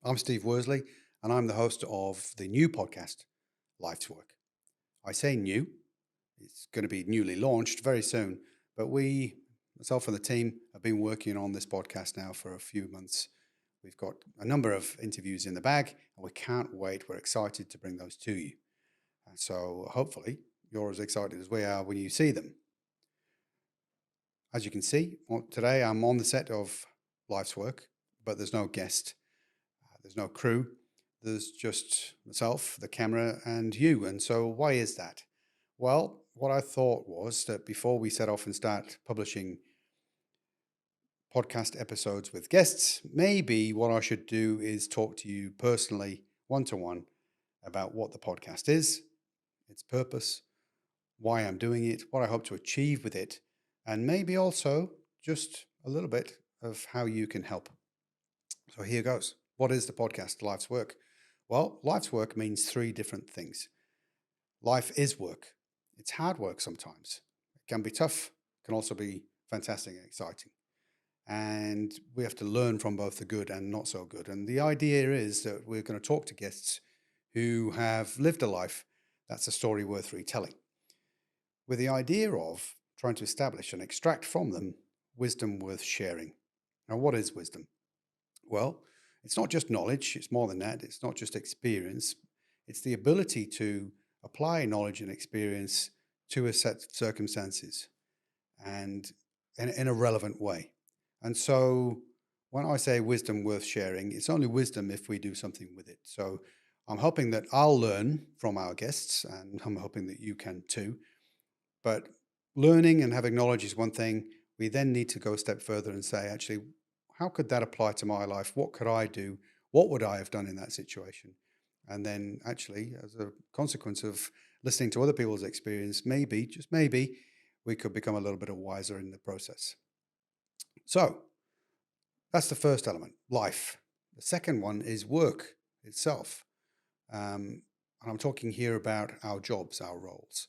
I'm Steve Worsley, and I'm the host of the new podcast, Life's Work. I say new, it's going to be newly launched very soon, but myself and the team, have been working on this podcast now for a few months. We've got a number of interviews in the bag, and we can't wait. We're excited to bring those to you. And so hopefully you're as excited as we are when you see them. As you can see, today I'm on the set of Life's Work, but there's no guest. There's no crew. There's just myself, the camera, and you. And so, why is that? Well, what I thought was that before we set off and start publishing podcast episodes with guests, maybe what I should do is talk to you personally, one to one, about what the podcast is, its purpose, why I'm doing it, what I hope to achieve with it, and maybe also just a little bit of how you can help. So here goes. What is the podcast, Life's Work? Well, life's work means three different things. Life is work. It's hard work sometimes. It can be tough. It can also be fantastic and exciting. And we have to learn from both the good and not so good. And the idea is that we're going to talk to guests who have lived a life that's a story worth retelling, with the idea of trying to establish and extract from them wisdom worth sharing. Now, what is wisdom? Well, it's not just knowledge, it's more than that. It's not just experience. It's the ability to apply knowledge and experience to a set of circumstances and in a relevant way. And so when I say wisdom worth sharing, it's only wisdom if we do something with it. So I'm hoping that I'll learn from our guests, and I'm hoping that you can too. But learning and having knowledge is one thing. We then need to go a step further and say, actually, how could that apply to my life? What could I do? What would I have done in that situation? And then, actually, as a consequence of listening to other people's experience, maybe, just maybe, we could become a little bit wiser in the process. So, that's the first element, life. The second one is work itself. And I'm talking here about our jobs, our roles.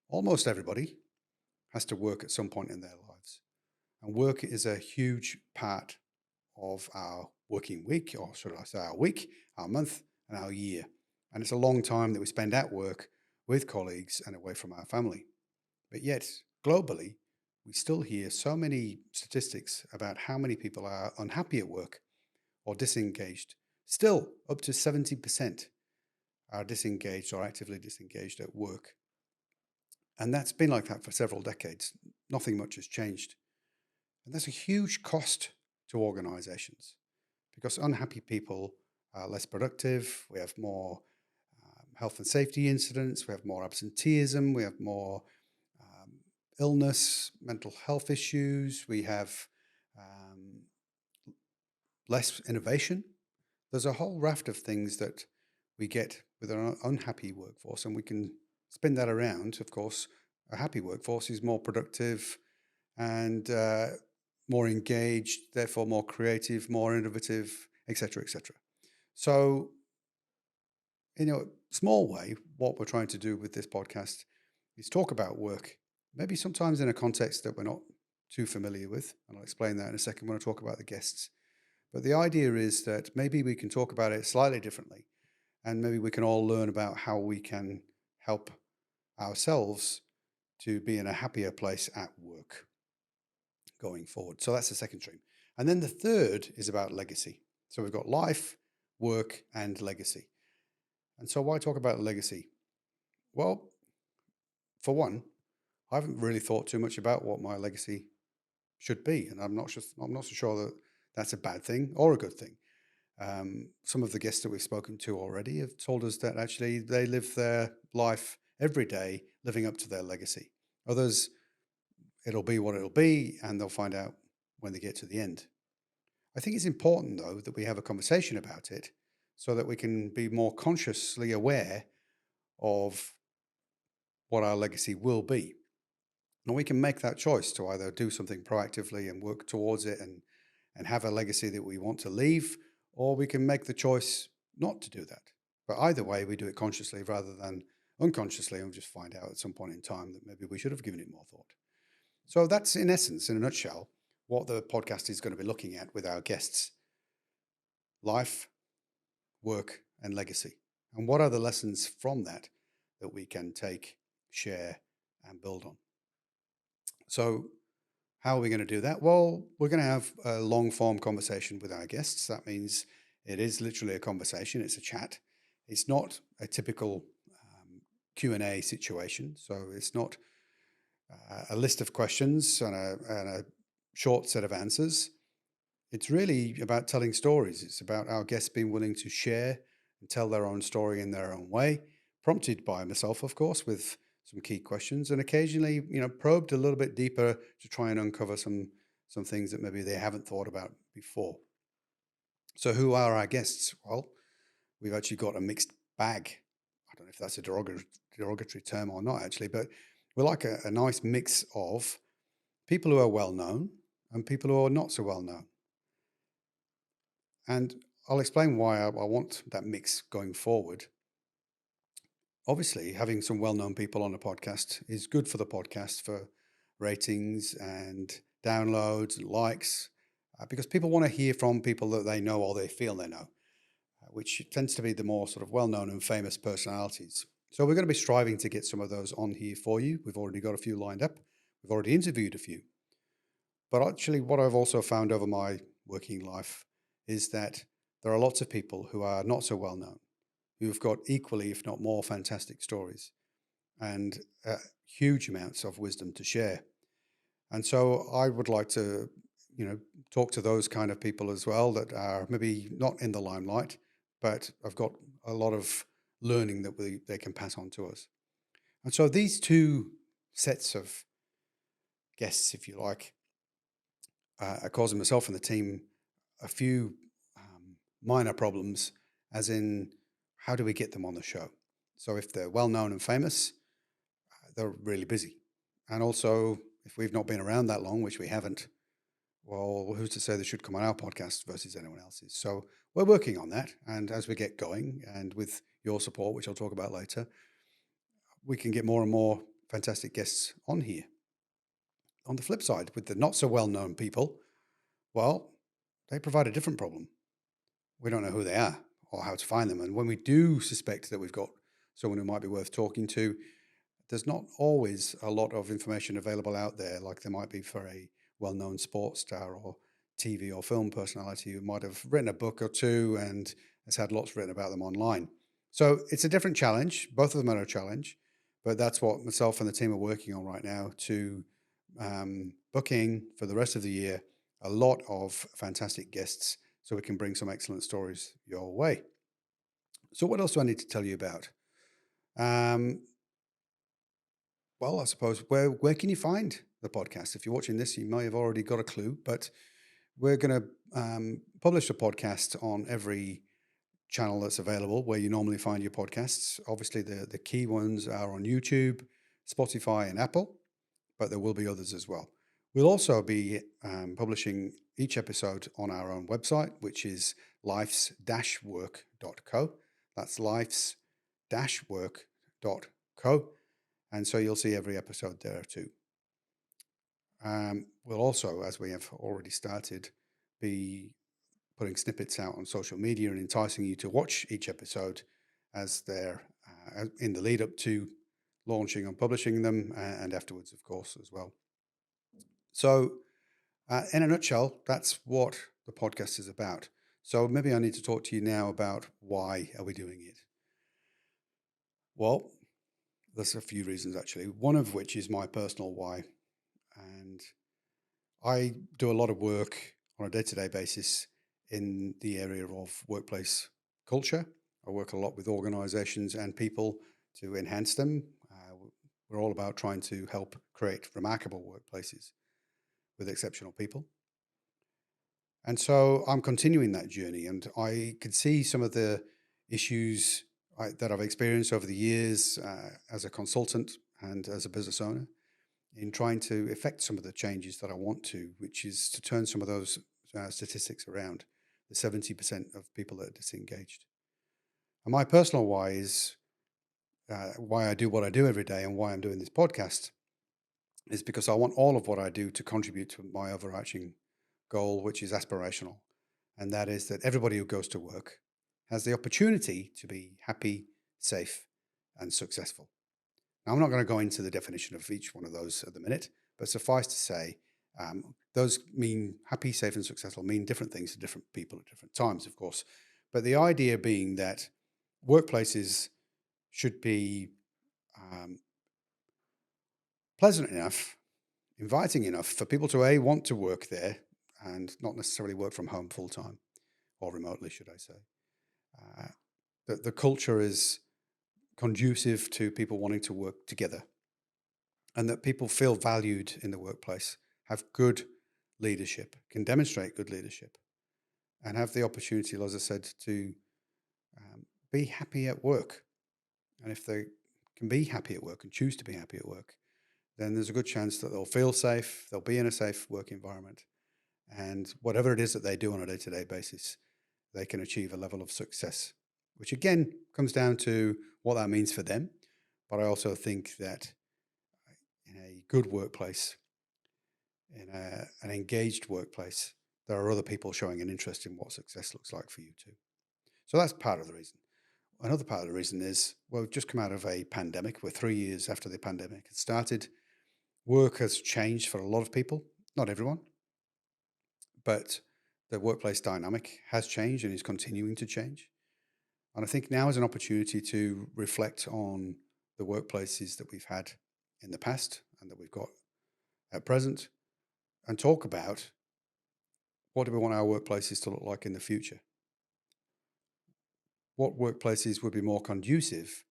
Almost everybody has to work at some point in their lives. And work is a huge part of our working week, or should I say our week, our month, and our year. And it's a long time that we spend at work with colleagues and away from our family. But yet, globally, we still hear so many statistics about how many people are unhappy at work or disengaged. Still, up to 70% are disengaged or actively disengaged at work. And that's been like that for several decades. Nothing much has changed. And that's a huge cost to organizations because unhappy people are less productive. We have more health and safety incidents. We have more absenteeism. We have more illness, mental health issues. We have less innovation. There's a whole raft of things that we get with an unhappy workforce, and we can spin that around. Of course, a happy workforce is more productive and more engaged, therefore more creative, more innovative, etc., etc. So, in a small way, what we're trying to do with this podcast is talk about work, maybe sometimes in a context that we're not too familiar with, and I'll explain that in a second when I talk about the guests. But the idea is that maybe we can talk about it slightly differently, and maybe we can all learn about how we can help ourselves to be in a happier place at work going forward. So that's the second stream. And then the third is about legacy. So we've got life, work, and legacy. And so why talk about legacy? Well, for one, I haven't really thought too much about what my legacy should be, and I'm not so sure that that's a bad thing or a good thing. Some of the guests that we've spoken to already have told us that actually they live their life every day living up to their legacy. Others, it'll be what it'll be, and they'll find out when they get to the end. I think it's important, though, that we have a conversation about it so that we can be more consciously aware of what our legacy will be. And we can make that choice to either do something proactively and work towards it and have a legacy that we want to leave, or we can make the choice not to do that. But either way, we do it consciously rather than unconsciously, and we'll just find out at some point in time that maybe we should have given it more thought. So that's, in essence, in a nutshell, what the podcast is going to be looking at with our guests. life, work, and legacy. And what are the lessons from that that we can take, share, and build on? So, how are we going to do that? Well, we're going to have a long form conversation with our guests. That means it is literally a conversation. It's a chat. It's not a typical Q&A situation. So it's not a list of questions and a short set of answers. It's really about telling stories. It's about our guests being willing to share and tell their own story in their own way, prompted by myself, of course, with some key questions, and occasionally, probed a little bit deeper to try and uncover some things that maybe they haven't thought about before. So, who are our guests? Well, we've actually got a mixed bag. I don't know if that's a derogatory term or not, actually, but we're like a nice mix of people who are well known and people who are not so well known. And I'll explain why I want that mix going forward. Obviously, having some well known people on a podcast is good for the podcast for ratings and downloads and likes, because people want to hear from people that they know or they feel they know, which tends to be the more sort of well known and famous personalities. So we're going to be striving to get some of those on here for you. We've already got a few lined up. We've already interviewed a few. But actually, what I've also found over my working life is that there are lots of people who are not so well known, who've got equally, if not more, fantastic stories and huge amounts of wisdom to share. And so I would like to, talk to those kind of people as well that are maybe not in the limelight, but have got a lot of learning that they can pass on to us. And so these two sets of guests, if you like, are causing myself and the team a few minor problems, as in how do we get them on the show? So if they're well known and famous, they're really busy. And also, if we've not been around that long, which we haven't, well, who's to say they should come on our podcast versus anyone else's? So we're working on that. And as we get going, and with your support, which I'll talk about later, we can get more and more fantastic guests on here. On the flip side, with the not so well known people, well, they provide a different problem. We don't know who they are or how to find them. And when we do suspect that we've got someone who might be worth talking to, there's not always a lot of information available out there like there might be for a well-known sports star or TV or film personality who might have written a book or two and has had lots written about them online. So it's a different challenge. Both of them are a challenge, but that's what myself and the team are working on right now to booking for the rest of the year a lot of fantastic guests so we can bring some excellent stories your way. So what else do I need to tell you about? Well, I suppose where can you find the podcast? If you're watching this, you may have already got a clue, but we're going to publish a podcast on every channel that's available where you normally find your podcasts. Obviously, the key ones are on YouTube, Spotify, and Apple, but there will be others as well. We'll also be publishing each episode on our own website, which is lifes-work.co. That's lifes-work.co. And so you'll see every episode there too. We'll also, as we have already started, be putting snippets out on social media and enticing you to watch each episode as they're in the lead up to launching and publishing them, and afterwards, of course, as well. So, in a nutshell, that's what the podcast is about. So maybe I need to talk to you now about why are we doing it? Well, there's a few reasons, actually, one of which is my personal why. And I do a lot of work on a day-to-day basis in the area of workplace culture. I work a lot with organizations and people to enhance them. We're all about trying to help create remarkable workplaces with exceptional people. And so I'm continuing that journey, and I can see some of the issues that I've experienced over the years as a consultant and as a business owner in trying to effect some of the changes that I want to, which is to turn some of those statistics around, the 70% of people that are disengaged. And my personal why is why I do what I do every day and why I'm doing this podcast is because I want all of what I do to contribute to my overarching goal, which is aspirational. and that is that everybody who goes to work has the opportunity to be happy, safe, and successful. Now, I'm not going to go into the definition of each one of those at the minute, but suffice to say, those mean happy, safe, and successful mean different things to different people at different times, of course. But the idea being that workplaces should be um, pleasant enough, inviting enough for people to want to work there and not necessarily work from home full time or remotely, should I say. Uh, that the culture is conducive to people wanting to work together, and that people feel valued in the workplace, have good leadership, can demonstrate good leadership, and have the opportunity, as I said, to be happy at work. And if they can be happy at work and choose to be happy at work, then there's a good chance that they'll feel safe, they'll be in a safe work environment, and whatever it is that they do on a day-to-day basis, they can achieve a level of success, which again comes down to what that means for them. But I also think that in a good workplace, in an engaged workplace, there are other people showing an interest in what success looks like for you too. So that's part of the reason. Another part of the reason is, well, we've just come out of a pandemic. We're 3 years after the pandemic had started. Work has changed for a lot of people, not everyone, but the workplace dynamic has changed and is continuing to change. And I think now is an opportunity to reflect on the workplaces that we've had in the past and that we've got at present, and talk about what do we want our workplaces to look like in the future? What workplaces would be more conducive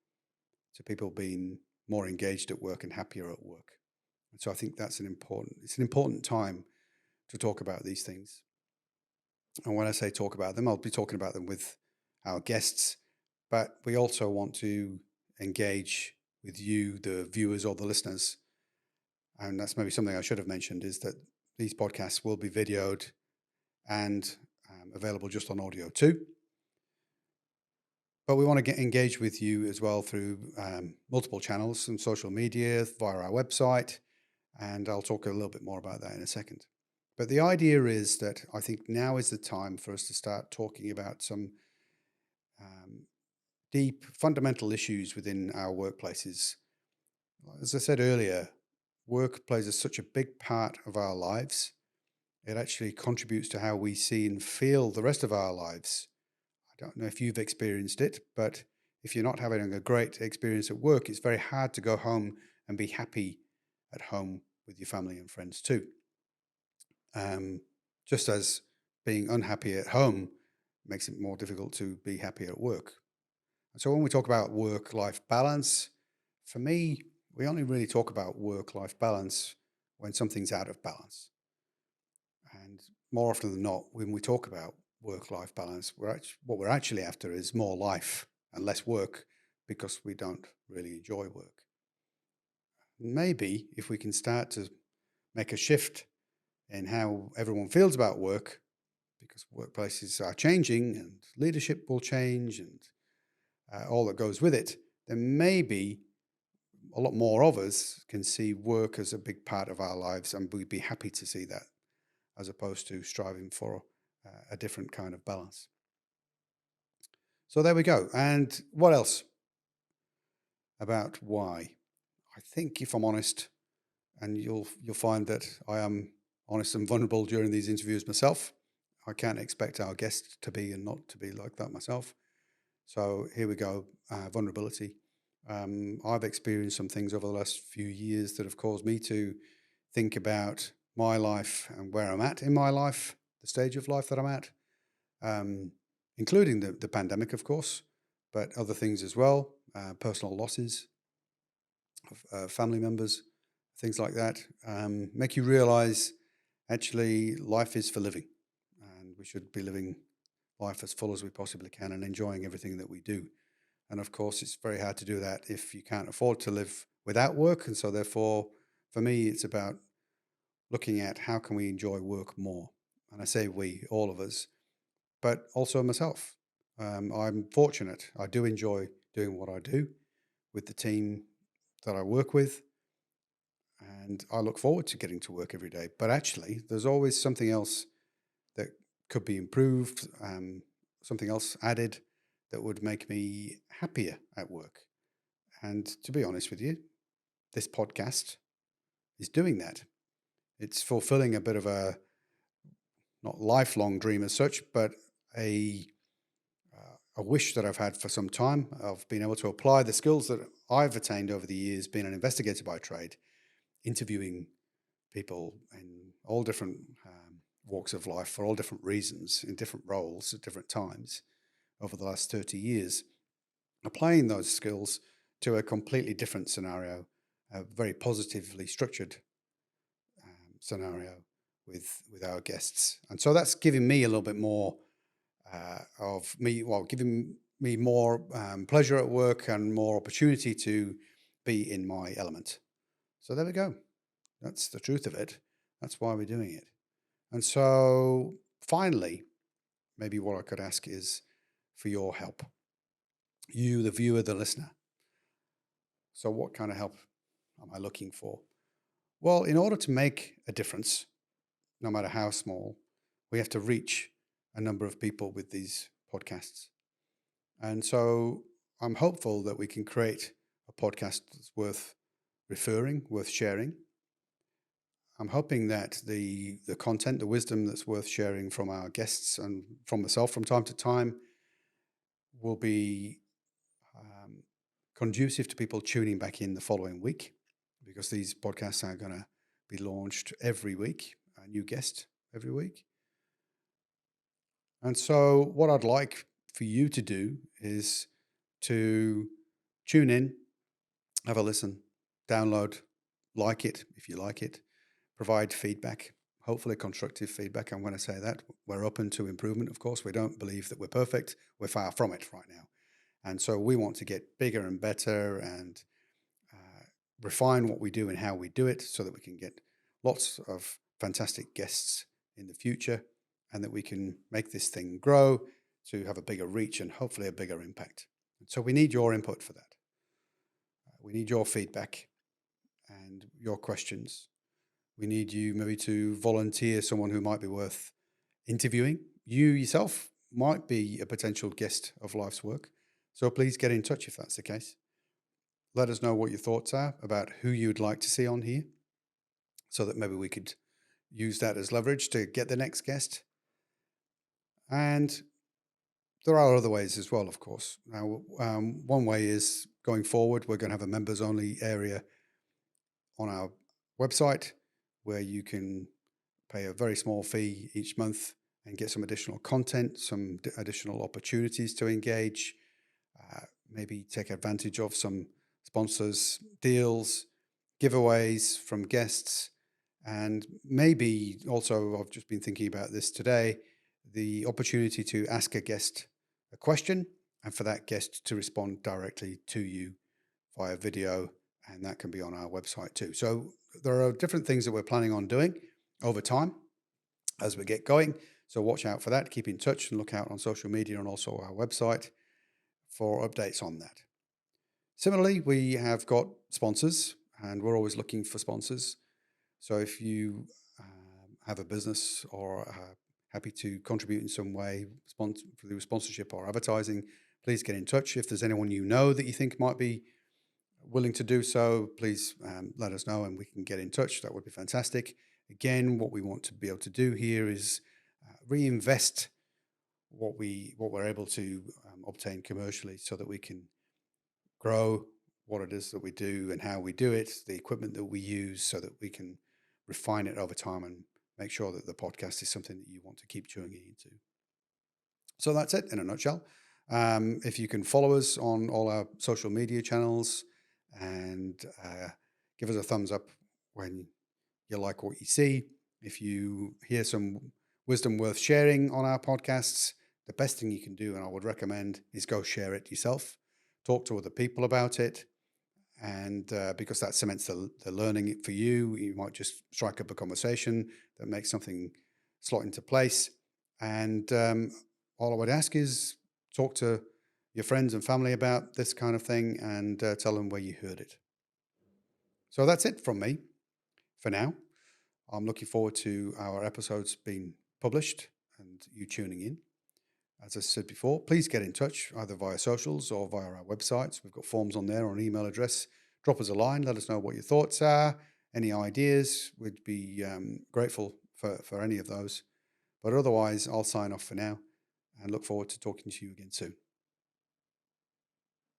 to people being more engaged at work and happier at work? And so I think it's an important time to talk about these things. And when I say talk about them, I'll be talking about them with our guests, but we also want to engage with you, the viewers or the listeners. And that's maybe something I should have mentioned, is that these podcasts will be videoed and available just on audio too. But we want to get engaged with you as well through multiple channels and social media, via our website. And I'll talk a little bit more about that in a second. But the idea is that I think now is the time for us to start talking about some deep, fundamental issues within our workplaces. As I said earlier, work plays such a big part of our lives. It actually contributes to how we see and feel the rest of our lives. I don't know if you've experienced it, but if you're not having a great experience at work, it's very hard to go home and be happy at home with your family and friends too. Just as being unhappy at home makes it more difficult to be happy at work. And so when we talk about work-life balance, for me, we only really talk about work-life balance when something's out of balance. And more often than not, when we talk about work-life balance, what we're actually after is more life and less work, because we don't really enjoy work. Maybe if we can start to make a shift in how everyone feels about work, because workplaces are changing and leadership will change and all that goes with it, then maybe a lot more of us can see work as a big part of our lives, and we'd be happy to see that, as opposed to striving for a different kind of balance. So there we go. And what else about why? I think, if I'm honest, and you'll find that I am honest and vulnerable during these interviews myself. I can't expect our guests to be and not to be like that myself. So here we go, vulnerability. I've experienced some things over the last few years that have caused me to think about my life and where I'm at in my life, the stage of life that I'm at, including the pandemic, of course, but other things as well, personal losses of family members, things like that, make you realize actually life is for living, and we should be living life as full as we possibly can and enjoying everything that we do. And of course, it's very hard to do that if you can't afford to live without work. And so therefore, for me, it's about looking at how can we enjoy work more. And I say we, all of us, but also myself. I'm fortunate. I do enjoy doing what I do with the team that I work with, and I look forward to getting to work every day. But actually, there's always something else that could be improved, something else added that would make me happier at work. And to be honest with you, this podcast is doing that. It's fulfilling a bit of a not lifelong dream as such, but a a wish that I've had for some time of being able to apply the skills that I've attained over the years, being an investigator by trade, interviewing people in all different walks of life for all different reasons, in different roles at different times over the last 30 years, applying those skills to a completely different scenario, a very positively structured scenario with our guests. And so that's giving me a little bit more giving me more pleasure at work and more opportunity to be in my element. So there we go. That's the truth of it. That's why we're doing it. And so finally, maybe what I could ask is for your help. You, the viewer, the listener. So what kind of help am I looking for? Well, in order to make a difference, no matter how small, we have to reach a number of people with these podcasts. And so I'm hopeful that we can create a podcast that's worth referring, worth sharing. I'm hoping that the content, the wisdom that's worth sharing from our guests and from myself from time to time will be conducive to people tuning back in the following week, because these podcasts are going to be launched every week, a new guest every week. And so what I'd like for you to do is to tune in, have a listen, download, like it if you like it, provide feedback, hopefully constructive feedback. I'm going to say that. We're open to improvement, of course. We don't believe that we're perfect. We're far from it right now. And so we want to get bigger and better and refine what we do and how we do it so that we can get lots of fantastic guests in the future and that we can make this thing grow to have a bigger reach and hopefully a bigger impact. And so we need your input for that. We need your feedback and your questions. We need you maybe to volunteer someone who might be worth interviewing. You yourself might be a potential guest of Life's Work. So please get in touch if that's the case. Let us know what your thoughts are about who you'd like to see on here so that maybe we could use that as leverage to get the next guest. And there are other ways as well, of course. Now, one way is going forward, we're going to have a members only area on our website where you can pay a very small fee each month and get some additional content, some additional opportunities to engage, maybe take advantage of some sponsors, deals, giveaways from guests, and maybe also, I've just been thinking about this today, the opportunity to ask a guest a question and for that guest to respond directly to you via video, and that can be on our website too. So there are different things that we're planning on doing over time as we get going. So watch out for that. Keep in touch and look out on social media and also our website for updates on that. Similarly, we have got sponsors and we're always looking for sponsors. So if you have a business or are happy to contribute in some way through sponsorship or advertising, please get in touch. If there's anyone you know that you think might be willing to do so, please let us know and we can get in touch. That would be fantastic. Again, what we want to be able to do here is reinvest what we're able to obtain commercially so that we can grow what it is that we do and how we do it, the equipment that we use, so that we can refine it over time and make sure that the podcast is something that you want to keep tuning into. So that's it in a nutshell. If you can follow us on all our social media channels and give us a thumbs up when you like what you see. If you hear some wisdom worth sharing on our podcasts, the best thing you can do, and I would recommend, is go share it yourself. Talk to other people about it. And because that cements the learning for you, you might just strike up a conversation that makes something slot into place. And all I would ask is talk to your friends and family about this kind of thing and tell them where you heard it. So that's it from me for now. I'm looking forward to our episodes being published and and you tuning in. As I said before, please get in touch either via socials or via our websites. We've got forms on there or an email address. Drop us a line. Let us know what your thoughts are, any ideas. We'd be grateful for any of those. But otherwise, I'll sign off for now and look forward to talking to you again soon.